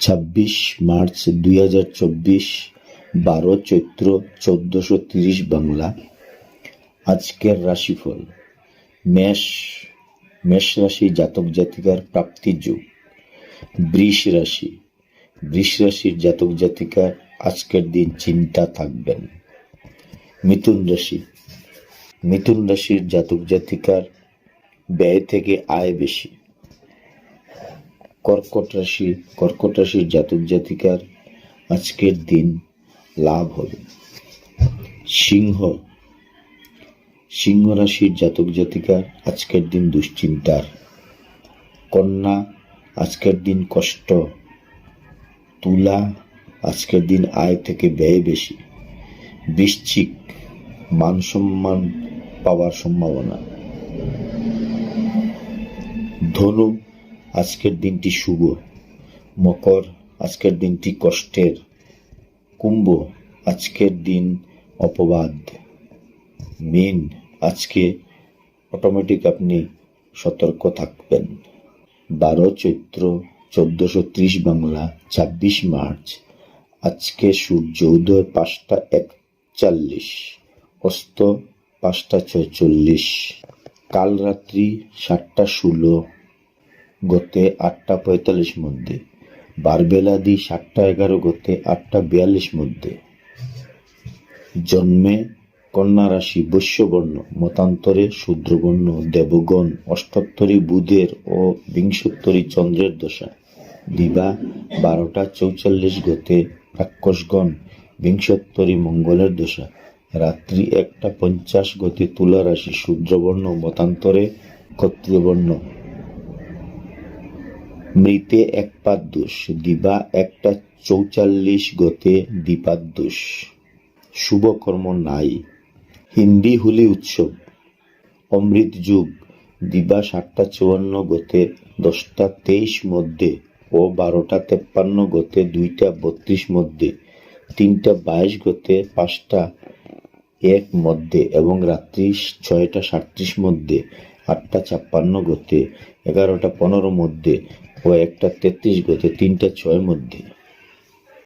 26 March 2024, 12 চৈত্র 1430 বাংলা। আজকের রাশিফল। মেষ রাশি জাতক জাতিকার প্রাপ্তি যোগ। বৃষ রাশির জাতক জাতিকার আজকের দিন চিন্তা থাকবেন। মিথুন রাশির জাতক জাতিকার ব্যয় থেকে আয় বেশি। কর্কট রাশির জাতক জাতিকার আজকের দিন লাভ হবে। সিংহ রাশির জাতক জাতিকার আজকের দিন দুশ্চিন্তার। কন্যা আজকের দিন কষ্ট। তুলা আজকের দিন আয় থেকে ব্যয় বেশি। বৃশ্চিক মান সম্মান পাওয়ার সম্ভাবনা। ধনু আজকের দিনটি শুভ। মকর আজকের দিনটি কষ্টের। কুম্ভ আজকের দিন অপবাদ। মীন আজকে অটোমেটিক আপনি সতর্ক থাকবেন। 12 চৈত্র 1430 বাংলা, 26 মার্চ। আজকে সূর্য উদয় 5টা 41, অস্ত 5টা 46। কাল রাত্রি 7টা 16, গতে 8টা 45 মধ্যে। বারবেলাদি 7টা 11, গতে 8টা 42 মধ্যে। জন্মে কন্যা রাশি বৈশ্যবর্ণ, মতান্তরে শূদ্রবর্ণ, দেবগণ। অষ্টোত্তরী বুধের ও বিংশোত্তরী চন্দ্রের দশা। দিবা 12টা 44, গতে রাক্ষসগণ, বিংশোত্তরী মঙ্গলের দশা। রাত্রি 1টা 50, গতে তুলা রাশি, শূদ্রবর্ণ, মতান্তরে ক্ষত্রিয়বর্ণ। মৃতে একপাদ দোষ। দিবা 1টা 44, গতে দ্বিপাদ দোষ। শুভকর্ম নাই। হিন্দি হোলি উৎসব। অমৃত যুগ। দিবা 7টা 54, গতে 10টা 23 মধ্যে ও 12টা 53, গতে 2টা 32 মধ্যে। 3টা 22, গতে 5টা 1 মধ্যে এবং রাত্রি 6টা 37 মধ্যে। 8টা 56, গতে 11টা 15 মধ্যে ও 1টা 33, গতে 3টা 6 মধ্যে।